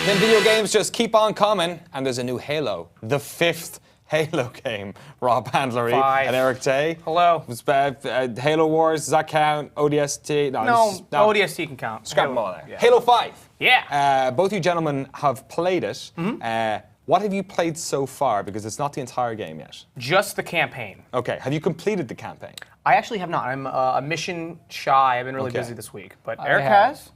Then video games just keep on coming, and there's a new Halo, the 5th Halo game. Rob Handlery and Erick Tay. Hello. Halo Wars, does that count? ODST? No, ODST can count. Scrap them all there. Yeah. Halo 5. Yeah. Both you gentlemen have played it. What have you played so far? Because it's not the entire game yet. Just the campaign. Okay. Have you completed the campaign? I actually have not. I'm a mission shy. I've been really busy this week. But Eric has.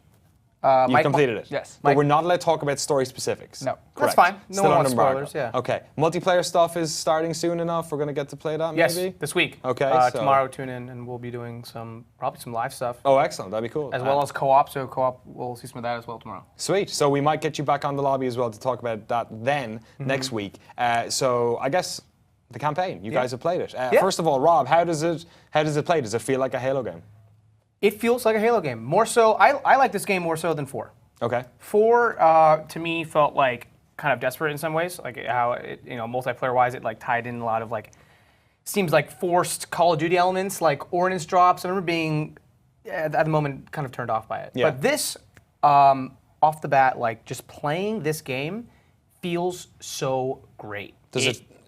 You've completed it? Yes. But we're not allowed to talk about story specifics. No. Correct. That's fine. No Still one on wants embargo. spoilers, yeah. Okay. Multiplayer stuff is starting soon enough. We're going to get to play that, maybe? Yes, this week. Okay. Tomorrow, tune in, and we'll be doing probably some live stuff. Oh, excellent. That'd be cool. As well as co-op. So co-op, we'll see some of that as well tomorrow. Sweet. So we might get you back on the lobby as well to talk about that then, next week. So I guess the campaign, you guys have played it. First of all, Rob, how does it play? Does it feel like a Halo game? It feels like a Halo game. More so, I like this game more so than 4. Okay. 4 to me felt like kind of desperate in some ways, like how it, multiplayer-wise, it like tied in a lot of like seems like forced Call of Duty elements, like ordnance drops. I remember being at the moment kind of turned off by it. Yeah. But this, off the bat, like just playing this game feels so great.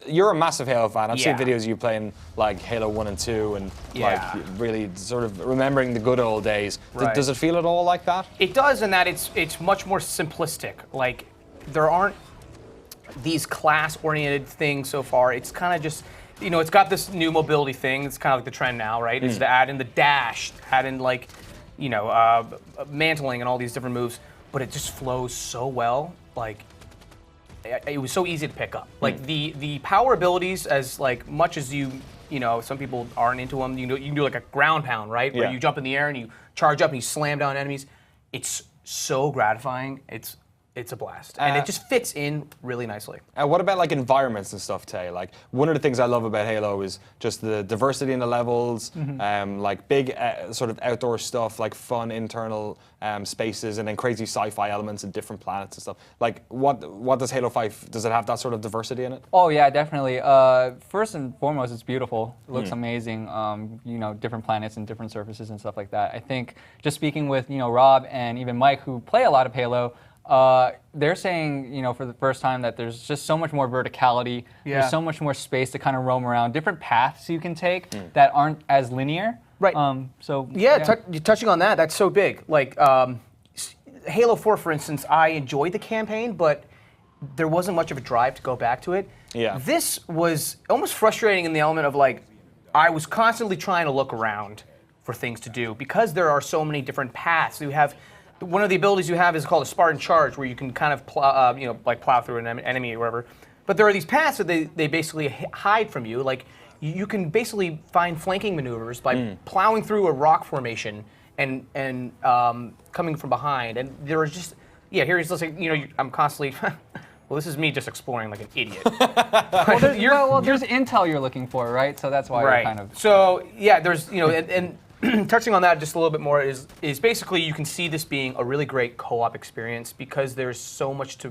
You're a massive Halo fan. I've seen videos of you playing like Halo 1 and 2 and like really sort of remembering the good old days. Right. Does it feel at all like that? It does in that it's much more simplistic. Like there aren't these class-oriented things so far. It's kind of just, it's got this new mobility thing. It's kind of like the trend now, right? Is to add in the dash, add in like, mantling and all these different moves. But it just flows so well. Like, it was so easy to pick up. Like the power abilities, as like much as some people aren't into them. You can do like a ground pound, right? Where you jump in the air and you charge up and you slam down enemies. It's so gratifying. It's a blast, and it just fits in really nicely. What about like environments and stuff, Tay? Like one of the things I love about Halo is just the diversity in the levels, like big sort of outdoor stuff, like fun internal spaces, and then crazy sci-fi elements and different planets and stuff. Like what does Halo 5? Does it have that sort of diversity in it? Oh yeah, definitely. First and foremost, it's beautiful. It looks amazing. Different planets and different surfaces and stuff like that. I think just speaking with Rob and even Mike, who play a lot of Halo. They're saying, for the first time that there's just so much more verticality. Yeah. There's so much more space to kind of roam around. Different paths you can take that aren't as linear. Right. Touching on that, that's so big. Like Halo 4, for instance, I enjoyed the campaign, but there wasn't much of a drive to go back to it. Yeah. This was almost frustrating in the element of like, I was constantly trying to look around for things to do because there are so many different paths. You have one of the abilities you have is called a Spartan Charge, where you can kind of plow through an enemy or whatever. But there are these paths that they basically hide from you. Like you can basically find flanking maneuvers by plowing through a rock formation and coming from behind. And there are just here he's listening. I'm constantly. Well, this is me just exploring like an idiot. There's intel you're looking for, right? So that's why you're kind of. So there's and touching on that just a little bit more is basically you can see this being a really great co-op experience because there's so much to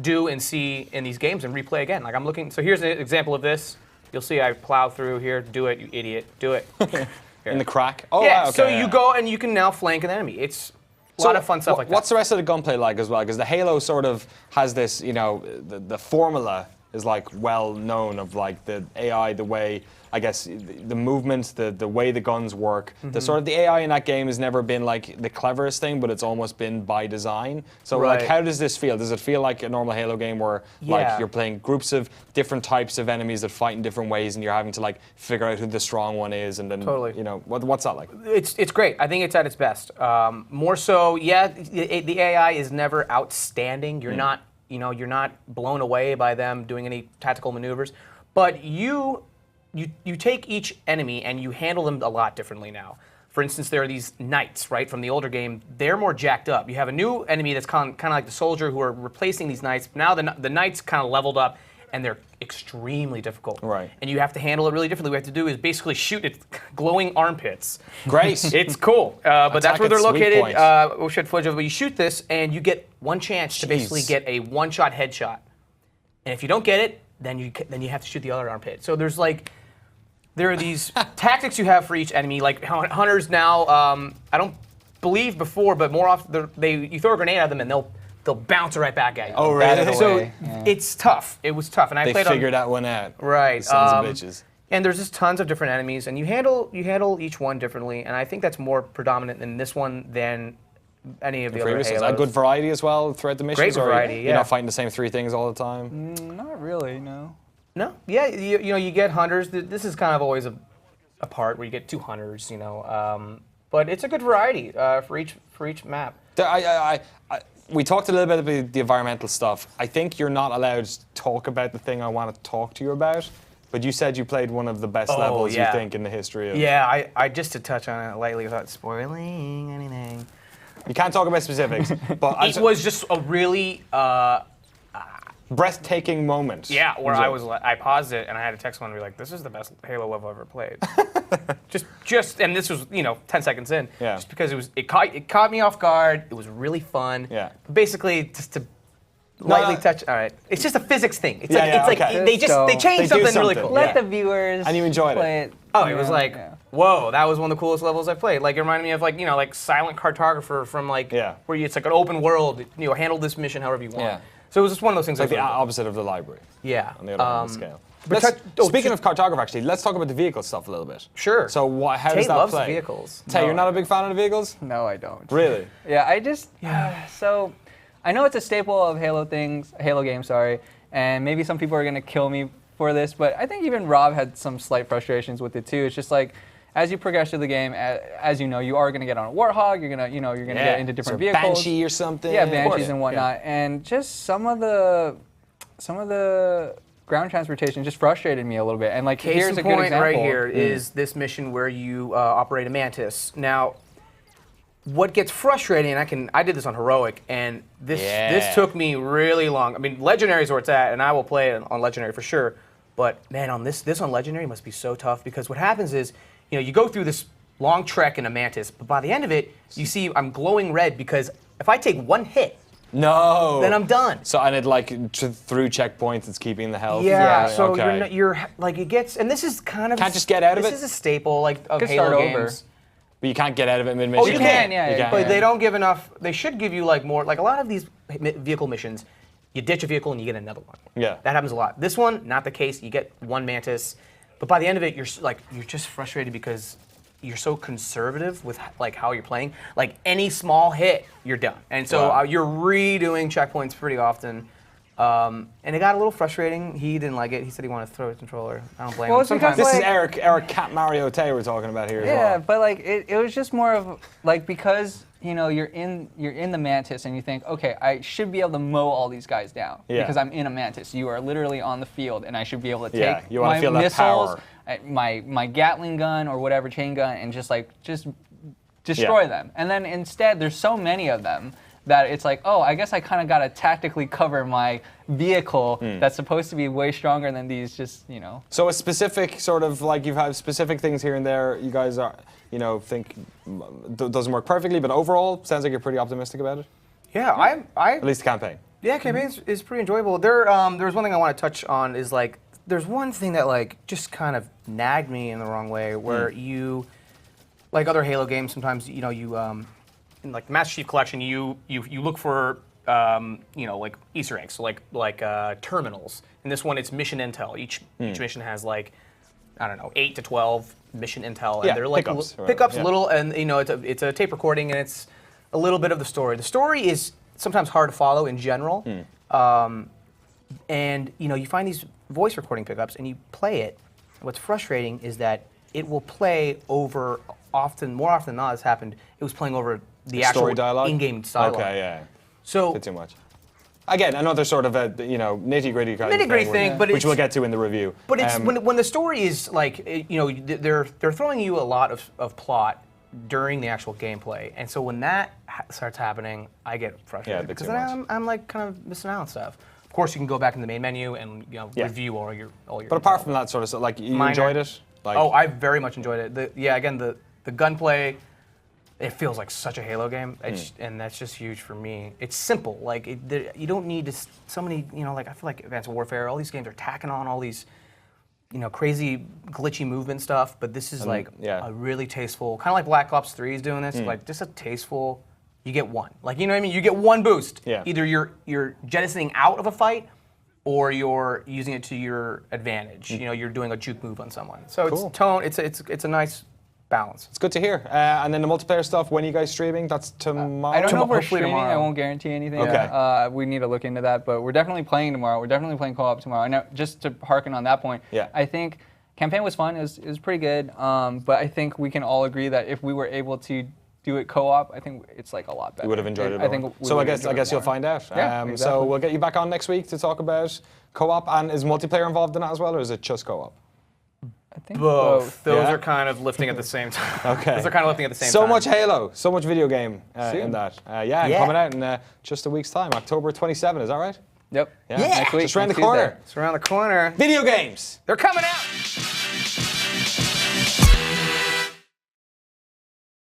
do and see in these games and replay again. Like I'm looking, so here's an example of this. You'll see I plow through here. Do it, you idiot. Do it. In the crack? Oh, yeah, wow, okay, so you go and you can now flank an enemy. It's a lot of fun stuff like that. What's the rest of the gunplay like as well? Because the Halo sort of has this, the formula is like well known of like the AI, the way, I guess, the movements, the way the guns work. The sort of the AI in that game has never been like the cleverest thing, but it's almost been by design. So like, how does this feel? Does it feel like a normal Halo game where like you're playing groups of different types of enemies that fight in different ways, and you're having to like figure out who the strong one is, and then what's that like? It's great. I think it's at its best. More so, the AI is never outstanding. You're not you're not blown away by them doing any tactical maneuvers, but you take each enemy and you handle them a lot differently now. For instance, there are these knights, right, from the older game. They're more jacked up. You have a new enemy that's kind of like the soldier who are replacing these knights. Now the knights kind of leveled up, and they're extremely difficult. Right. And you have to handle it really differently. What we have to do is basically shoot at glowing armpits. Great. It's cool. But that's where they're located. We should footage of it. But you shoot this, and you get one chance to basically get a one-shot headshot. And if you don't get it, then you have to shoot the other armpit. So there are these tactics you have for each enemy. Like hunters now, I don't believe before, but more often you throw a grenade at them and they'll they'll bounce it right back at you. Oh, Bat it really? So away. Yeah. it's tough. It was tough, and I They played figured that one out. right. The sons of bitches. And there's just tons of different enemies, and you handle each one differently, and I think that's more predominant in this one than any of the other Previous ones. Halos. A good variety as well throughout the missions. Great or variety, You're yeah. not fighting the same 3 things all the time. Not really, no. No, yeah, you know, you get hunters. This is kind of always a part where you get 2 hunters, you know, but it's a good variety for each map. We talked a little bit about the environmental stuff. I think you're not allowed to talk about the thing I want to talk to you about, but you said you played one of the best levels yeah. you think in the history of... Yeah, I just to touch on it lightly without spoiling anything. You can't talk about specifics, but It was just a really breathtaking moment. yeah, where Enjoy. I was like, I paused it and I had to text someone and be like, "This is the best Halo level I've ever played." just, and this was 10 seconds in. Yeah. Just because it caught me off guard. It was really fun. Yeah. Basically, just to lightly touch. All right, it's just a physics thing. It's Yeah, like yeah, okay. they They changed do something really something. cool. Let Yeah. the viewers And you enjoyed it. play it. Oh, it was like, yeah. whoa, that was one of the coolest levels I've played. Like, it reminded me of like Silent Cartographer from Yeah. where it's like an open world, handle this mission however you want. Yeah. So it was just one of those things. Like the that was really opposite of the library cool. Yeah. on the other end of the scale. but Let's- touch- speaking of cartographer, actually, let's talk about the vehicle stuff a little bit. Sure. So how does Tate that loves play? vehicles. Tay, No. you're not a big fan of the vehicles? No, I don't. Really? Yeah, I just so I know it's a staple of Halo games, sorry, and maybe some people are gonna kill me for this, but I think even Rob had some slight frustrations with it too. It's just like as you progress through the game, as you know, you are gonna get on a Warthog, you're gonna get into different So vehicles. Banshee or something. Yeah, Of course. Banshees and whatnot, and just some of the ground transportation just frustrated me a little bit. And like Case here's in a good point example. right here is this mission where you operate a Mantis. Now, what gets frustrating, and I did this on Heroic, and this took me really long. I mean, Legendary is where it's at, and I will play it on Legendary for sure. But man, on this on Legendary must be so tough because what happens is, you go through this long trek in a Mantis, but by the end of it, you see I'm glowing red because if I take one hit, No. then I'm done. So and it through checkpoints, it's keeping the health. Yeah, so okay. you're like it gets, and this is kind of Can't just get out of this it? is a staple like of Could Halo start games. over. But you can't get out of it mid-mission. Oh, you can, yeah, But they don't give enough. They should give you like more. Like a lot of these vehicle missions, you ditch a vehicle and you get another one. Yeah. That happens a lot. This one, not the case. You get one Mantis, but by the end of it, you're just frustrated because you're so conservative with like how you're playing. Like any small hit, you're done. And so Wow. you're redoing checkpoints pretty often. And it got a little frustrating. He didn't like it. He said he wanted to throw his controller. I don't blame Well, him. it's because, Sometimes This is like- Eric Cat Mario Tay we're talking about here as Yeah, well. but like it was just more of like because you're in the Mantis and you think, okay, I should be able to mow all these guys down Yeah. because I'm in a Mantis. You are literally on the field, and I should be able to take Yeah, you wanna my feel that missiles, power. my Gatling gun or whatever chain gun, and just destroy Yeah. them. And then instead, there's so many of them that it's like, oh, I guess I kind of got to tactically cover my vehicle that's supposed to be way stronger than these So a specific sort of like you've had specific things here and there. You guys are think doesn't work perfectly, but overall sounds like you're pretty optimistic about it. Yeah, At least the campaign. Yeah, campaign is pretty enjoyable. There's one thing I want to touch on is like there's one thing that like just kind of nagged me in the wrong way where you like other Halo games sometimes you in like the Master Chief Collection you look for like Easter eggs, so like terminals. In this one it's mission intel. Each mission has like I don't know 8 to 12 mission intel, Yeah, and they're like pickups, right, pickups yeah. little, and it's a tape recording, and it's a little bit of the story. The story is sometimes hard to follow in general, and you find these voice recording pickups, and you play it. What's frustrating is that it will play over more often than not has happened. It was playing over the actual Story dialogue? in-game dialogue. Okay, yeah. So Bit too much. Again, another sort of a nitty-gritty kind of Nitty-gritty thing, but which it's- we'll get to in the review. But it's when the story is like they're throwing you a lot of plot during the actual gameplay, and so when that starts happening, I get frustrated Yeah, a bit because too then much. I'm like kind of missing out on stuff. Of course, you can go back in the main menu and Yeah. review all your. But apart from that sort of stuff, like you Minor. enjoyed it. Like, Oh, I very much enjoyed it. Again, the gunplay, it feels like such a Halo game, and that's just huge for me. It's simple. Like you don't need to so many. Like I feel like Advanced Warfare. All these games are tacking on all these, crazy glitchy movement stuff. But this is like yeah. a really tasteful, kind of like Black Ops 3 is doing this. Like just a tasteful you get one. Like, you know what I mean? You get one boost. Yeah. Either you're jettisoning out of a fight, or you're using it to your advantage. You know, you're doing a juke move on someone. So Cool. it's tone. It's a nice balance. It's good to hear. And then the multiplayer stuff, when are you guys streaming? That's tomorrow? I don't know if we're Hopefully streaming. tomorrow. I won't guarantee anything. Okay. We need to look into that, but we're definitely playing tomorrow. We're definitely playing co-op tomorrow. And just to harken on that point, Yeah. I think campaign was fun. It was pretty good. But I think we can all agree that if we were able to do it co-op, I think it's like a lot better. You would have enjoyed it I more. think we So I would guess enjoy it you'll more. find out. Yeah, So exactly. we'll get you back on next week to talk about co-op. And is multiplayer involved in that as well, or is it just co-op? I think Both. Those Yeah. are kind of lifting at the same time. Okay. Those are kind of lifting at the same So time. much Halo, so much video game in Soon. that. Yeah, and Yeah. coming out in just a week's time, October 27. Is that right? Yep. Yeah. Next week. Just around the next Tuesday. corner. It's around the corner. Video games. They're coming out.